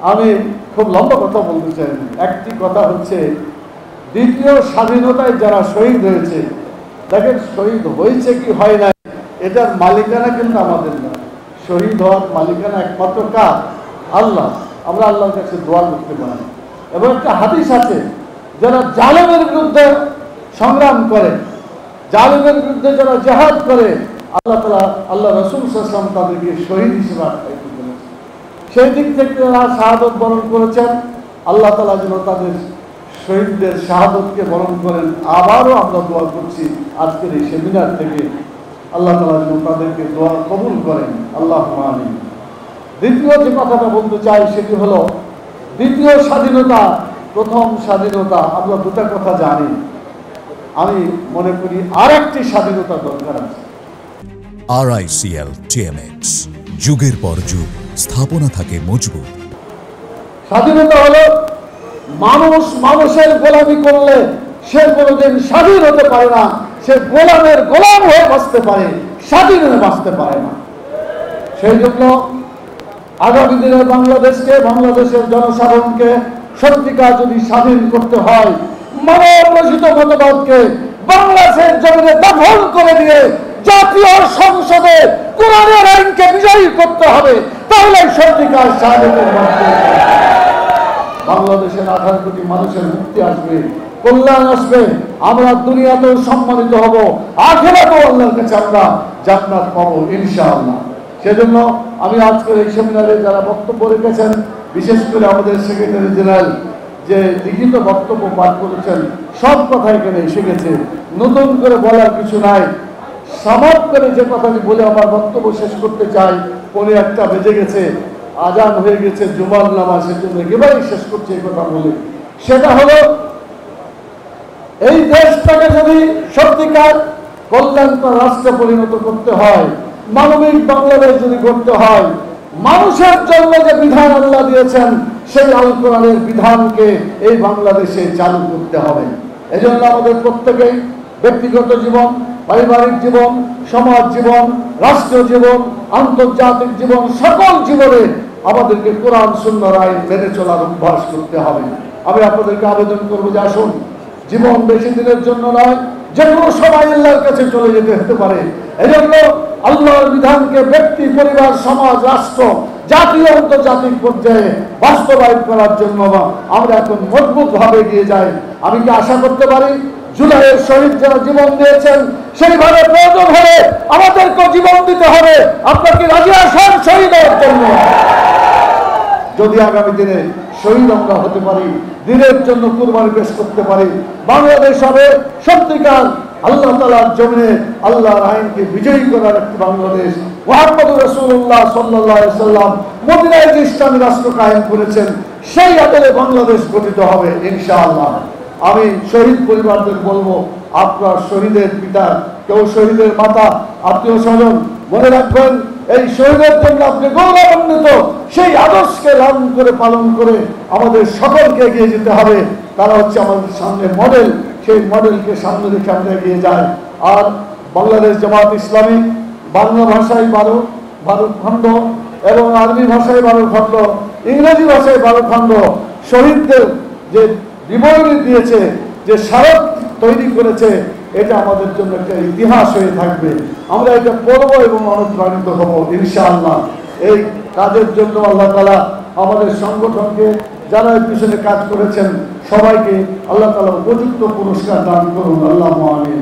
আমি খুব লম্বা কথা বলতে চাই। একটি কথা হচ্ছে, দ্বিতীয় স্বাধীনতায় যারা শহীদ হয়েছে, দেখেন শহীদ হয়েছে কি হয় না এটার মালিকানা কিন্তু আমাদের না। শহীদ হওয়ার মালিকানা একমাত্র কার? আল্লাহ। আমরা আল্লাহর কাছে দোয়া করতে পারি। এবং একটা হাদিস আছে, যারা জালেমের বিরুদ্ধে সংগ্রাম করে, জালেমের বিরুদ্ধে যারা জিহাদ করে, আল্লাহ তাআলা, আল্লাহ রাসূল সাল্লাল্লাহু আলাইহি ওয়াসাল্লাম তাদেরকে শহীদ হিসেবে আখ্যায়িত করেছেন। সেই দিক থেকে যারা শাহাদত বরণ করেছেন, আল্লাহ তাআলা যেন তাদের শহীদদের শাহাদতকে বরণ করেন। আবারও আমরা দোয়া করছি আজকের এই সেমিনার থেকে, আল্লাহ তাআলা যেন তাদেরকে দোয়া কবুল করেন। আল্লাহুম্মা আমিন। দ্বিতীয় যে কথাটা বলতে চাই সেটি হলো, দ্বিতীয় স্বাধীনতা, প্রথম স্বাধীনতা, আমরা দুটা কথা জানি। আমি মনে করি আর একটি স্বাধীনতা দরকার আছে। RICL TMX, যুগের পর যুগ স্থাপনা থাকে মজবুত। স্বাধীনতা হলো মানুষ মানুষের গোলামি করলে সে কোনোদিন স্বাধীন হতে পারে না। সে গোলামের গোলাম হয়ে বাঁচতে পারে, স্বাধীন হয়ে বাঁচতে পারে না। সেই জন্য আগামী দিনে বাংলাদেশকে, বাংলাদেশের জনসাধারণকে সত্যিকার যদি স্বাধীন করতে হয়, মানব রচিত মতবাদকে বাংলাদেশের জমিনে দখল করে দিয়ে জাতীয় সংসদে কোরআনের আইনকে বিজয়ী করতে হবে। তাহলে সত্যিকার স্বাধীনতার মধ্যে বাংলাদেশের 18 কোটি মানুষের মুক্তি আসবে, কল্যাণ আসবে। আমরা দুনিয়াতেও সম্মানিত হব, আখিরাতেও আল্লাহর কাছে আমরা জান্নাত পাবো ইনশাআল্লাহ। সেজন্য আমি আজকের এই সেমিনারে যারা বক্তব্য রেখেছেন, বিশেষ করে আমাদের সেক্রেটারি জেনারেল যে লিখিত বক্তব্য পাঠ করেছেন, সব কথা এখানে এসে গেছে, নতুন করে বলার কিছু নাই। সামাদ করে যে কথাটি বলে আমার বক্তব্য শেষ করতে চাই, 1:15 বেজে গেছে, আজান হয়ে গেছে জুমার নামাজের জন্য, একেবারেই শেষ করছে এই কথা বলে। সেটা হলো, এই দেশটাকে যদি সত্যিকার কল্যাণকর রাষ্ট্রে পরিণত করতে হয়, মানবিক বাংলাদেশ যদি করতে হয়, মানুষের জন্য যে বিধান আল্লাহ দিয়েছেন সেই আল কোরআনের বিধানকে এই বাংলাদেশে চালু করতে হবে। এজন্য আমাদের প্রত্যেকেই ব্যক্তিগত জীবন, পারিবারিক জীবন, সমাজ জীবন, রাষ্ট্র জীবন, আন্তর্জাতিক জীবন, সকল জীবনে আমাদেরকে কোরআন সুন্নাহর আইন মেনে চলার অভ্যাস করতে হবে। আমি আপনাদেরকে আবেদন করবো যে আসুন, জীবন বেশি দিনের জন্য নয়, যে কোনো সময় আল্লাহর কাছে চলে যেতে হতে পারে। এজন্য আল্লাহর বিধানকে ব্যক্তি, পরিবার, সমাজ, রাষ্ট্র, জাতীয় আন্তর্জাতিক পর্যায়ে বাস্তবায়ন করার জন্য আমরা এখন মজবুত ভাবে এগিয়ে যাই। আমি কি আশা করতে পারি জুলাইয়ের শহীদ যারা জীবন দিয়েছেন সেইভাবে প্রয়োজন হলে আমাদেরকে জীবন দিতে হবে? আপনার কি রাজি আছেন শহীদ হওয়ার জন্য? যদি আগামী দিনে শহীদ আমরা হতে পারি, দিনের জন্য কুরবানি পেশ করতে পারি, বাংলাদেশ হবে সত্যিকার আল্লাহ তাআলার জমিনে আল্লাহর আইনকে বিজয়ী করার একটি বাংলাদেশ। মুহাম্মদুর রাসূলুল্লাহ সাল্লাল্লাহু আলাইহি ওয়াসাল্লাম মদিনায় যে ইসলামী রাষ্ট্র কায়েম করেছেন, সেই আদলে বাংলাদেশ গঠিত হবে ইনশাআল্লাহ। আমি শহীদ পরিবারদের বলবো, আপনার শহীদের পিতা, কেউ শহীদের মাতা, আত্মীয় স্বজন, মনে রাখবেন এই শহীদের জন্য আপনি গৌরবান্বিত। সেই আদর্শকে লালন করে পালন করে আমাদের সকলকে এগিয়ে যেতে হবে। তারা হচ্ছে আমাদের সামনে মডেল, সেই মডেলকে সামনে রেখে আমরা এগিয়ে যাই। আর বাংলাদেশ জামাত ইসলামী বাংলা ভাষায় 12 খণ্ড এবং আরবি ভাষায় 12 খণ্ড, ইংরেজি ভাষায় 12 খণ্ড শহীদদের যে বিবরণী দিয়েছে, যে স্মারক তৈরি করেছে, এটা আমাদের জন্য একটা ইতিহাস হয়ে থাকবে। আমরা এটা পড়ব এবং অনুপ্রাণিত হব ইনশাআল্লাহ। এই কাজের জন্য আল্লাহ তাআলা আমাদের সংগঠনকে, যারা এর পিছনে কাজ করেছেন, সবাইকে আল্লাহ তাআলা উপযুক্ত পুরস্কার দান করুন। আল্লাহুম্মা আমিন।